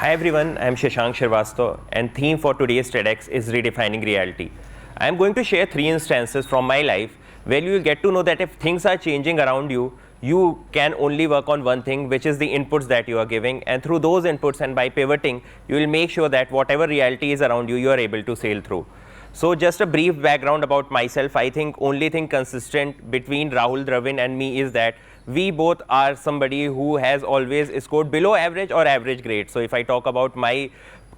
Hi everyone, I am Shashank Srivastava and theme for today's TEDx is redefining reality. I am going to share 3 instances from my life where you will get to know that if things are changing around you, you can only work on one thing, which is the inputs that you are giving, and through those inputs and by pivoting, you will make sure that whatever reality is around you, you are able to sail through. So just a brief background about myself. I think only thing consistent between Rahul Dravid and me is that we both are somebody who has always scored below average or average grade. So if I talk about my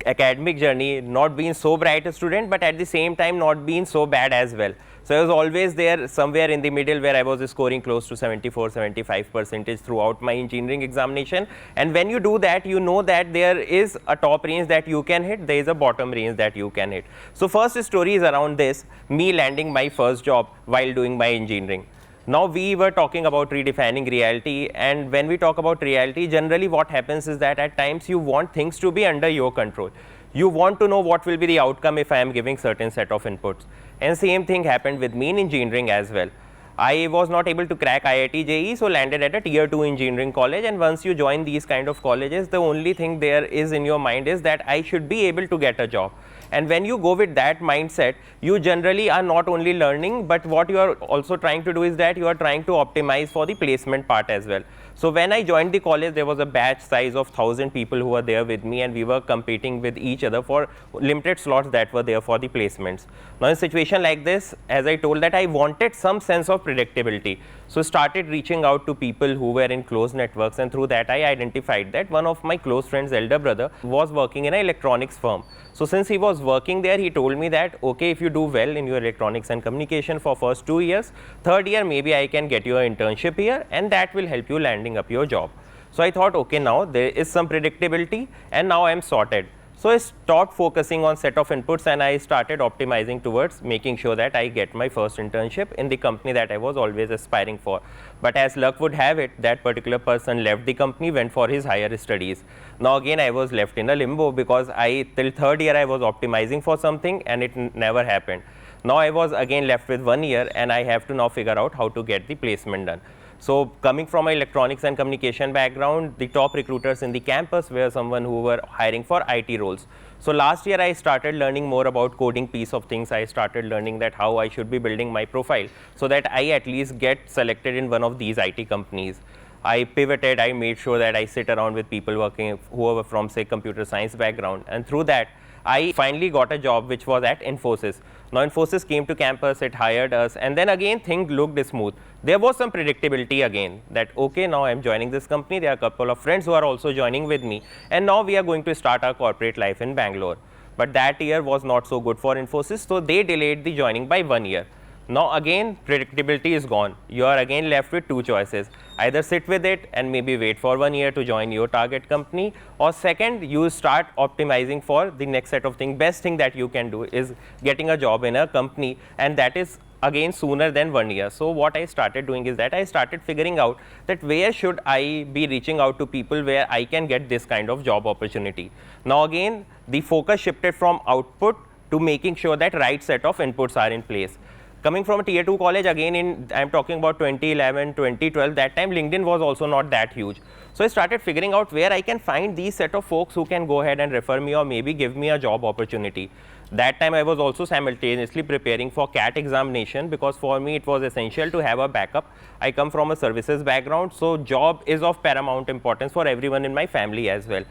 academic journey, not being so bright a student, but at the same time not being so bad as well. So I was always there somewhere in the middle where I was scoring close to 74-75% throughout my engineering examination. And when you do that, you know that there is a top range that you can hit, there is a bottom range that you can hit. So first story is around this, me landing my first job while doing my engineering. Now we were talking about redefining reality, and when we talk about reality, generally what happens is that at times you want things to be under your control. You want to know what will be the outcome if I am giving certain set of inputs. And same thing happened with me in engineering as well. I was not able to crack IIT JEE, so landed at a tier 2 engineering college, and once you join these kind of colleges, the only thing there is in your mind is that I should be able to get a job. And when you go with that mindset, you generally are not only learning, but what you are also trying to do is that you are trying to optimize for the placement part as well. So when I joined the college, there was a batch size of 1,000 people who were there with me, and we were competing with each other for limited slots that were there for the placements. Now in a situation like this, as I told that I wanted some sense of predictability. So started reaching out to people who were in close networks, and through that I identified that one of my close friends' elder brother was working in an electronics firm. So since he was working there, he told me that, okay, if you do well in your electronics and communication for first 2 years, third year maybe I can get you an internship here, and that will help you landing up your job. So I thought, okay, now there is some predictability and now I am sorted. So I stopped focusing on set of inputs and I started optimizing towards making sure that I get my first internship in the company that I was always aspiring for. But as luck would have it, that particular person left the company, went for his higher studies. Now again I was left in a limbo because till third year I was optimizing for something and it never happened. Now I was again left with 1 year and I have to now figure out how to get the placement done. So coming from an electronics and communication background, the top recruiters in the campus were someone who were hiring for IT roles. So last year I started learning more about coding piece of things. I started learning that how I should be building my profile so that I at least get selected in one of these IT companies. I pivoted, I made sure that I sit around with people working who were from say computer science background, and through that I finally got a job which was at Infosys. Now Infosys came to campus, it hired us, and then again things looked smooth. There was some predictability again that okay, now I am joining this company, there are a couple of friends who are also joining with me, and now we are going to start our corporate life in Bangalore. But that year was not so good for Infosys, so they delayed the joining by 1 year. Now again predictability is gone. You are again left with 2 choices. Either sit with it and maybe wait for 1 year to join your target company, or second, you start optimizing for the next set of things. Best thing that you can do is getting a job in a company, and that is again sooner than 1 year. So what I started doing is that I started figuring out that where should I be reaching out to people where I can get this kind of job opportunity. Now again the focus shifted from output to making sure that right set of inputs are in place. Coming from a tier 2 college, again I'm talking about 2011, 2012, that time LinkedIn was also not that huge. So I started figuring out where I can find these set of folks who can go ahead and refer me or maybe give me a job opportunity. That time I was also simultaneously preparing for CAT examination because for me it was essential to have a backup. I come from a services background, so job is of paramount importance for everyone in my family as well.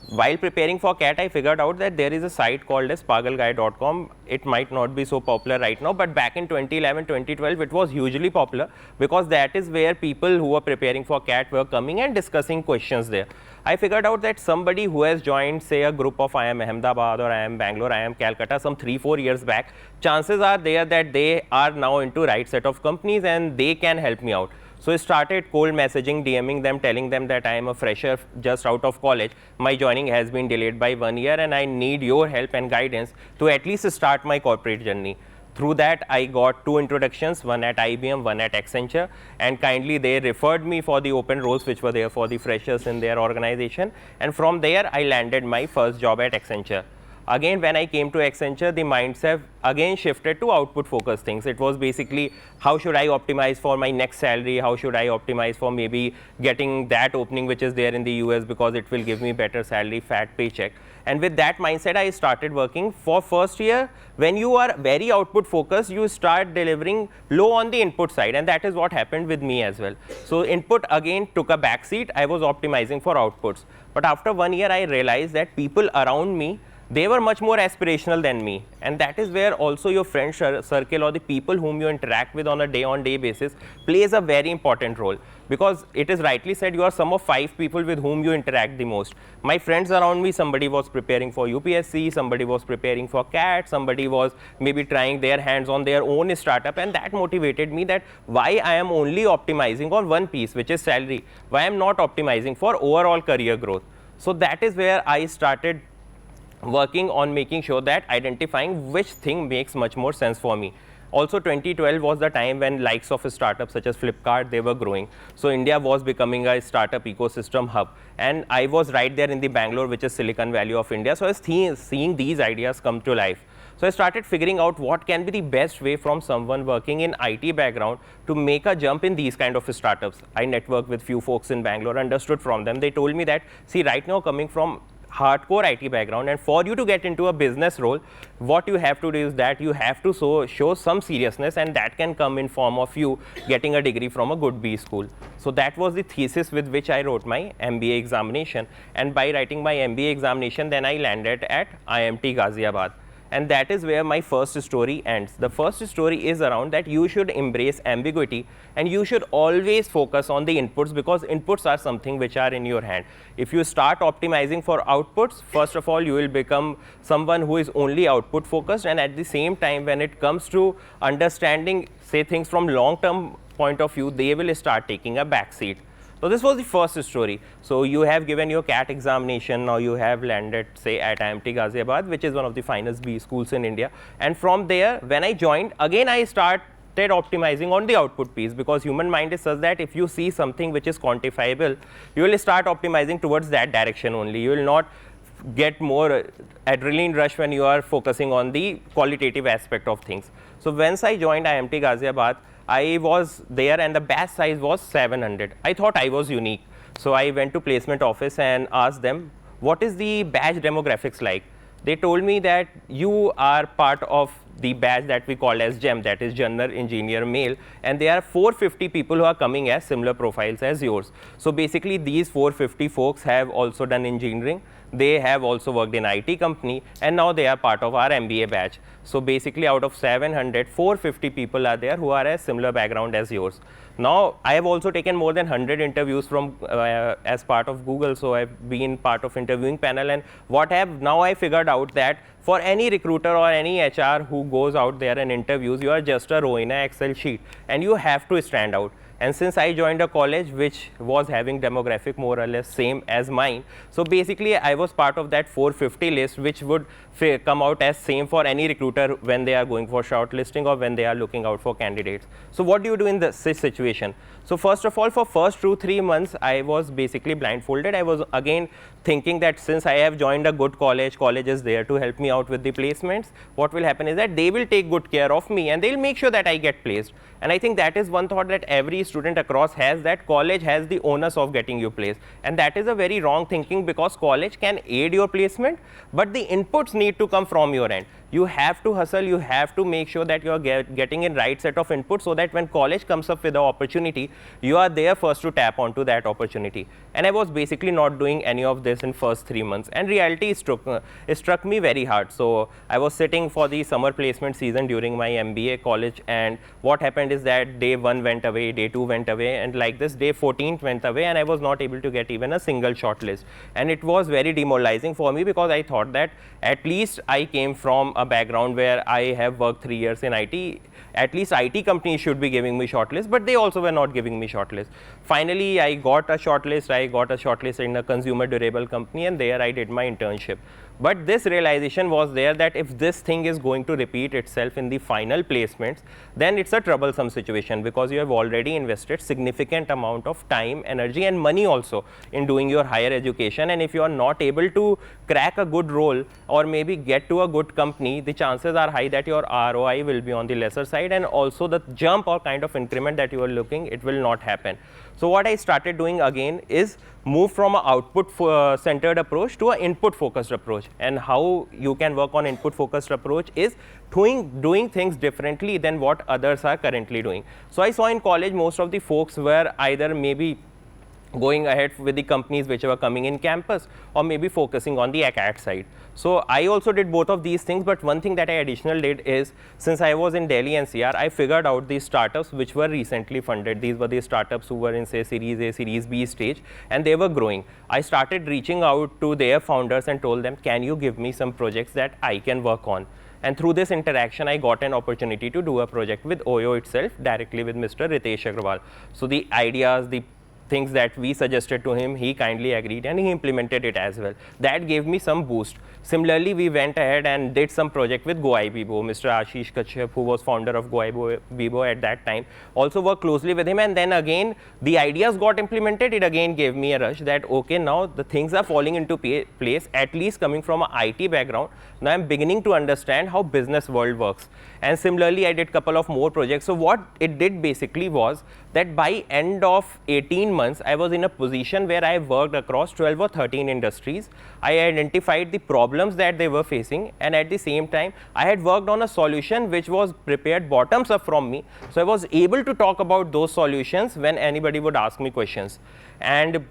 While preparing for CAT, I figured out that there is a site called as pagalguy.com. It might not be so popular right now, but back in 2011, 2012, it was hugely popular because that is where people who were preparing for CAT were coming and discussing questions there. I figured out that somebody who has joined say a group of IIM Ahmedabad or IIM Bangalore, IIM Calcutta some 3-4 years back, chances are there that they are now into right set of companies and they can help me out. So I started cold messaging, DMing them, telling them that I am a fresher just out of college. My joining has been delayed by 1 year and I need your help and guidance to at least start my corporate journey. Through that, I got 2 introductions, one at IBM, one at Accenture, and kindly they referred me for the open roles which were there for the freshers in their organization. And from there, I landed my first job at Accenture. Again, when I came to Accenture, the mindset again shifted to output focused things. It was basically how should I optimize for my next salary, how should I optimize for maybe getting that opening which is there in the US because it will give me better salary, fat paycheck. And with that mindset, I started working. For first year, when you are very output focused, you start delivering low on the input side, and that is what happened with me as well. So input again took a back seat. I was optimizing for outputs. But after 1 year, I realized that people around me, they were much more aspirational than me, and that is where also your friend circle or the people whom you interact with on a day-on-day basis plays a very important role, because it is rightly said you are sum of 5 people with whom you interact the most. My friends around me, somebody was preparing for UPSC, somebody was preparing for CAT, somebody was maybe trying their hands on their own startup, and that motivated me that why I am only optimizing on one piece, which is salary, why I am not optimizing for overall career growth. So that is where I started working on making sure that identifying which thing makes much more sense for me. Also 2012 was the time when likes of startups such as Flipkart, they were growing. So India was becoming a startup ecosystem hub, and I was right there in the Bangalore, which is Silicon Valley of India. So I was seeing these ideas come to life. So I started figuring out what can be the best way from someone working in IT background to make a jump in these kind of startups. I networked with few folks in Bangalore, understood from them. They told me that, see, right now coming from hardcore IT background, and for you to get into a business role, what you have to do is that you have to show some seriousness, and that can come in form of you getting a degree from a good B school. So that was the thesis with which I wrote my MBA examination, and by writing my MBA examination, then I landed at IMT Ghaziabad. And that is where my first story ends. The first story is around that you should embrace ambiguity, and you should always focus on the inputs, because inputs are something which are in your hand. If you start optimizing for outputs, first of all, you will become someone who is only output focused, and at the same time, when it comes to understanding, say, things from long-term point of view, they will start taking a back seat. So this was the first story. So you have given your CAT examination, now you have landed, say, at IMT Ghaziabad, which is one of the finest B schools in India. And from there, when I joined, again I started optimizing on the output piece, because human mind is such that if you see something which is quantifiable, you will start optimizing towards that direction only. You will not get more adrenaline rush when you are focusing on the qualitative aspect of things. So once I joined IMT Ghaziabad, I was there and the batch size was 700. I thought I was unique. So I went to placement office and asked them, what is the batch demographics like? They told me that you are part of the batch that we call as GEM, that is General Engineer Male, and there are 450 people who are coming as similar profiles as yours. So basically these 450 folks have also done engineering, they have also worked in IT company, and now they are part of our MBA batch. So basically out of 700, 450 people are there who are a similar background as yours. Now I have also taken more than 100 interviews from as part of Google, so I've been part of interviewing panel, and now I figured out that for any recruiter or any HR who goes out there and interviews, you are just a row in an Excel sheet, and you have to stand out. And since I joined a college which was having demographic more or less same as mine, so basically I was part of that 450 list, which would come out as same for any recruiter when they are going for shortlisting or when they are looking out for candidates. So what do you do in this situation? So first of all, for first 2-3 months, I was basically blindfolded. I was again thinking that since I have joined a good college is there to help me out with the placements, what will happen is that they will take good care of me and they'll make sure that I get placed. And I think that is one thought that every student across has, that college has the onus of getting you placed. And that is a very wrong thinking, because college can aid your placement, but the inputs need to come from your end. You have to hustle, you have to make sure that you are getting in right set of inputs, so that when college comes up with the opportunity, you are there first to tap onto that opportunity. And I was basically not doing any of this in first 3 months, and reality struck me very hard. So I was sitting for the summer placement season during my MBA college, and what happened is that day 1 went away, day 2 went away, and like this day 14 went away, and I was not able to get even a single shortlist. And it was very demoralizing for me, because I thought that at least I came from a background where I have worked 3 years in IT. At least IT companies should be giving me shortlist, but they also were not giving me shortlist. Finally, I got a shortlist. I got a shortlist in a consumer durable company, and there I did my internship. But this realization was there that if this thing is going to repeat itself in the final placements, then it's a troublesome situation, because you have already invested significant amount of time, energy and money also in doing your higher education, and if you are not able to crack a good role or maybe get to a good company, the chances are high that your ROI will be on the lesser side, and also the jump or kind of increment that you are looking, it will not happen. So what I started doing again is move from an output centered approach to an input focused approach. And how you can work on input focused approach is doing things differently than what others are currently doing. So I saw in college most of the folks were either maybe going ahead with the companies which were coming in campus, or maybe focusing on the ACAT side. So I also did both of these things, but one thing that I additional did is, since I was in Delhi NCR, I figured out these startups which were recently funded. These were the startups who were in, say, Series A, Series B stage, and they were growing. I started reaching out to their founders and told them, can you give me some projects that I can work on? And through this interaction, I got an opportunity to do a project with OYO itself, directly with Mr. Ritesh Agrawal. So the ideas, the things that we suggested to him, he kindly agreed and he implemented it as well. That gave me some boost. Similarly, we went ahead and did some project with GoIBibo. Mr. Ashish Kashyap, who was founder of GoIBibo at that time, also worked closely with him, and then again the ideas got implemented. It again gave me a rush that okay, now the things are falling into place, at least coming from an IT background. Now I'm beginning to understand how business world works. And similarly, I did couple of more projects. So what it did basically was that by end of 18 months, I was in a position where I worked across 12 or 13 industries. I identified the problems that they were facing, and at the same time, I had worked on a solution which was prepared bottoms up from me. So I was able to talk about those solutions when anybody would ask me questions. And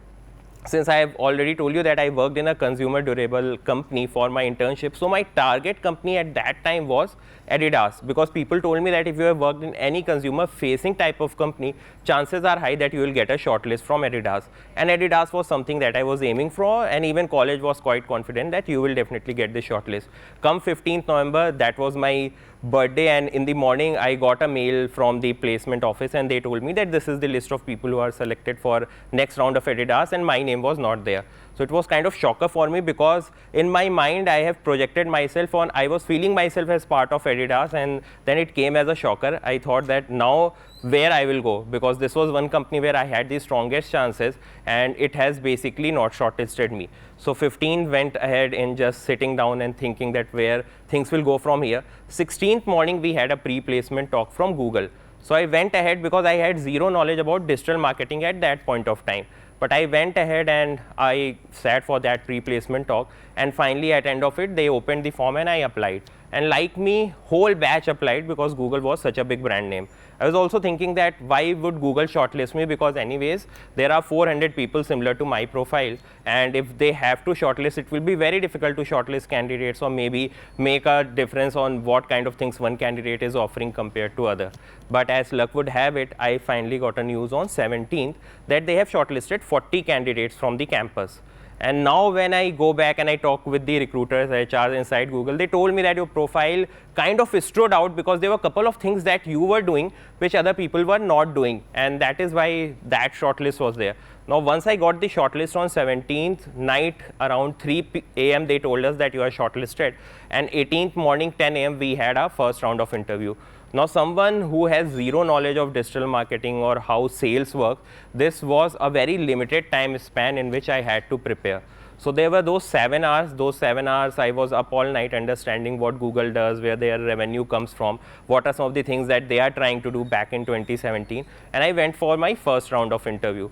since I have already told you that I worked in a consumer durable company for my internship, so my target company at that time was Adidas, because people told me that if you have worked in any consumer facing type of company, chances are high that you will get a shortlist from Adidas. And Adidas was something that I was aiming for, and even college was quite confident that you will definitely get the shortlist. Come 15th November, that was my birthday, and in the morning I got a mail from the placement office, and they told me that this is the list of people who are selected for next round of Adidas, and my name was not there. So it was kind of shocker for me, because in my mind I have projected myself on, I was feeling myself as part of Adidas, and then it came as a shocker. I thought that now where I will go, because this was one company where I had the strongest chances, and it has basically not shortlisted me. So 15 went ahead in just sitting down and thinking that where things will go from here. 16th morning we had a pre-placement talk from Google. So I went ahead because I had zero knowledge about digital marketing at that point of time. But I went ahead and I sat for that pre-placement talk, and finally at end of it, they opened the form and I applied. And like me, whole batch applied because Google was such a big brand name. I was also thinking that why would Google shortlist me, because anyways, there are 400 people similar to my profile, and if they have to shortlist, it will be very difficult to shortlist candidates or maybe make a difference on what kind of things one candidate is offering compared to other. But as luck would have it, I finally got a news on 17th that they have shortlisted 40 candidates from the campus. And now when I go back and I talk with the recruiters, HRs inside Google, they told me that your profile kind of stood out because there were a couple of things that you were doing which other people were not doing, and that is why that shortlist was there. Now once I got the shortlist on 17th night around 3 AM, they told us that you are shortlisted, and 18th morning 10 AM we had our first round of interview. Now someone who has zero knowledge of digital marketing or how sales work, this was a very limited time span in which I had to prepare. So there were those 7 hours. Those 7 hours I was up all night understanding what Google does, where their revenue comes from, what are some of the things that they are trying to do back in 2017. And I went for my first round of interview.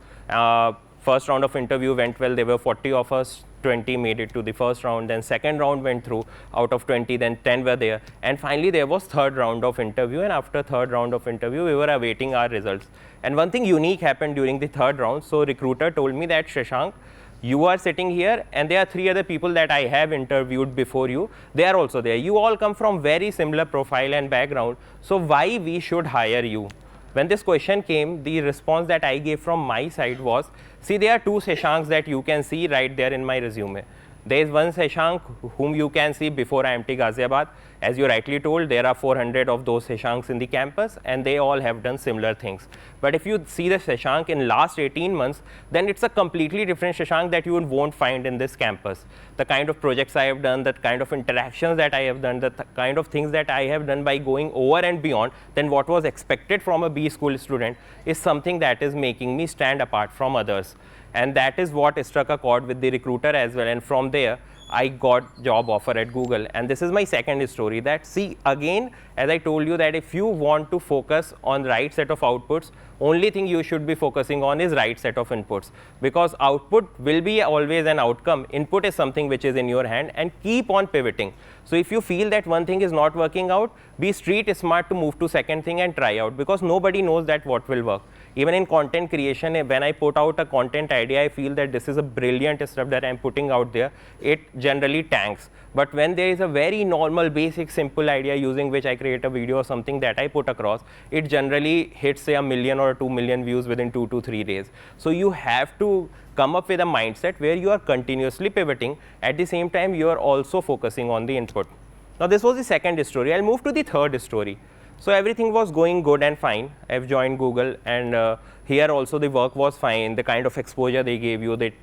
First round of interview went well. There were 40 of us. 20 made it to the first round, then second round went through. Out of 20, then 10 were there, and finally there was third round of interview, and after third round of interview we were awaiting our results. And one thing unique happened during the third round. So recruiter told me that, Shashank, you are sitting here and there are 3 other people that I have interviewed before you. They are also there. You all come from very similar profile and background, so why we should hire you? When this question came, the response that I gave from my side was, see, there are 2 Shashanks that you can see right there in my resume. There is one Shashank whom you can see before IMT Ghaziabad, As you rightly told, there are 400 of those Shashanks in the campus, and they all have done similar things. But if you see the Shashank in last 18 months, then it's a completely different Shashank that you won't find in this campus. The kind of projects I have done, the kind of interactions that I have done, the kind of things that I have done by going over and beyond than what was expected from a B school student is something that is making me stand apart from others. And that is what struck a chord with the recruiter as well. And from there, I got job offer at Google. And this is my second story, that see, again, as I told you, that if you want to focus on right set of outputs, only thing you should be focusing on is right set of inputs, because output will be always an outcome. Input is something which is in your hand, and keep on pivoting. So if you feel that one thing is not working out, be street smart to move to second thing and try out, because nobody knows that what will work. Even in content creation, when I put out a content idea, I feel that this is a brilliant stuff that I'm putting out there, it generally tanks. But when there is a very normal, basic, simple idea using which I create a video or something that I put across, it generally hits say 1 million or 2 million views within 2 to 3 days. So you have to come up with a mindset where you are continuously pivoting. At the same time, you are also focusing on the input. Now this was the second story. I'll move to the third story. So everything was going good and fine. I've joined Google, and here also the work was fine. The kind of exposure they gave you, they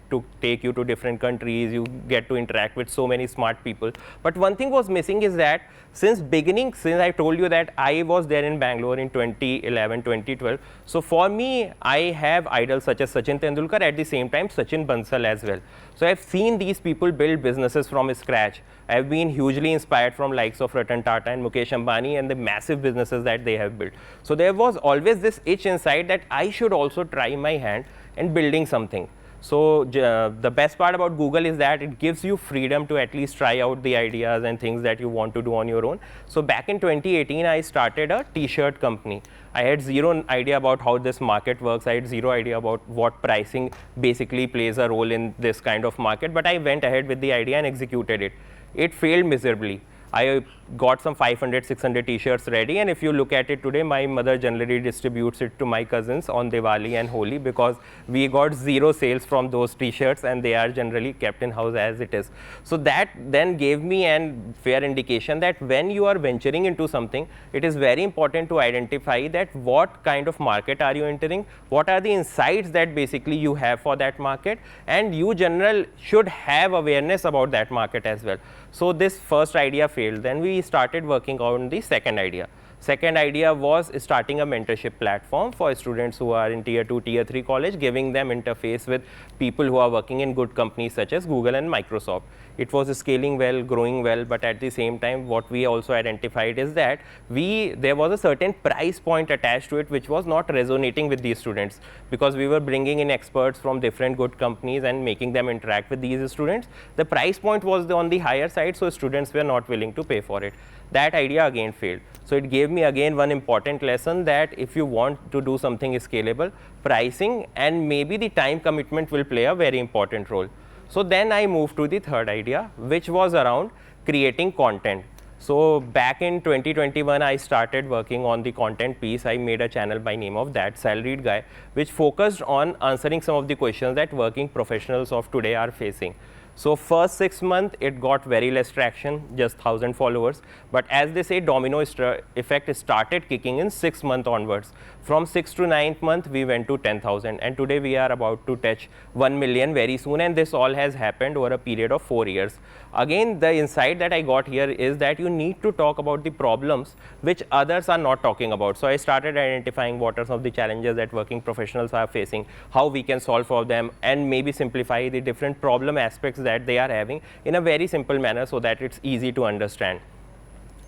take you to different countries, you get to interact with so many smart people. But one thing was missing is that since beginning, since I told you that I was there in Bangalore in 2011, 2012. So for me, I have idols such as Sachin Tendulkar, at the same time Sachin Bansal as well. So I've seen these people build businesses from scratch. I've been hugely inspired from likes of Ratan Tata and Mukesh Ambani and the massive businesses that they have built. So there was always this itch inside that I should also try my hand in building something. So the best part about Google is that it gives you freedom to at least try out the ideas and things that you want to do on your own. So back in 2018, I started a t-shirt company. I had zero idea about how this market works. I had zero idea about what pricing basically plays a role in this kind of market, but I went ahead with the idea and executed it. It failed miserably. I got some 500, 600 t-shirts ready, and if you look at it today, my mother generally distributes it to my cousins on Diwali and Holi, because we got zero sales from those t-shirts and they are generally kept in house as it is. So that then gave me an fair indication that when you are venturing into something, it is very important to identify that what kind of market are you entering, what are the insights that basically you have for that market, and you general should have awareness about that market as well. So this first idea failed. Then we started working on the second idea. Second idea was starting a mentorship platform for students who are in tier 2, tier 3 college, giving them interface with people who are working in good companies such as Google and Microsoft. It was scaling well, growing well, but at the same time, what we also identified is that there was a certain price point attached to it which was not resonating with these students, because we were bringing in experts from different good companies and making them interact with these students. The price point was on the higher side, so students were not willing to pay for it. That idea again failed. So it gave me again one important lesson, that if you want to do something scalable, pricing and maybe the time commitment will play a very important role. So then I moved to the third idea, which was around creating content. So back in 2021, I started working on the content piece. I made a channel by name of That Salaried Guy, which focused on answering some of the questions that working professionals of today are facing. So first 6 months, it got very less traction, just 1,000 followers. But as they say, domino effect started kicking in 6 months onwards. From 6th to 9th month, we went to 10,000. And today we are about to touch 1 million very soon. And this all has happened over a period of 4 years. Again, the insight that I got here is that you need to talk about the problems which others are not talking about. So I started identifying what are some of the challenges that working professionals are facing, how we can solve for them, and maybe simplify the different problem aspects that they are having in a very simple manner so that it's easy to understand.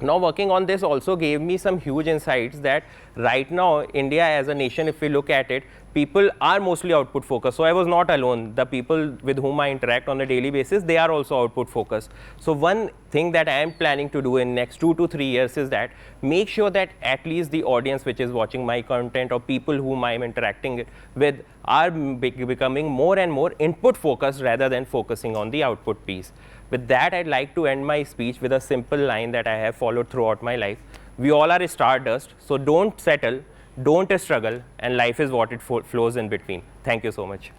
Now working on this also gave me some huge insights that right now India as a nation, if we look at it, people are mostly output focused. So I was not alone. The people with whom I interact on a daily basis, they are also output focused. So one thing that I am planning to do in next 2 to 3 years is that make sure that at least the audience which is watching my content or people whom I am interacting with are becoming more and more input focused rather than focusing on the output piece. With that, I'd like to end my speech with a simple line that I have followed throughout my life. We all are stardust, so don't settle, don't struggle, and life is what it flows in between. Thank you so much.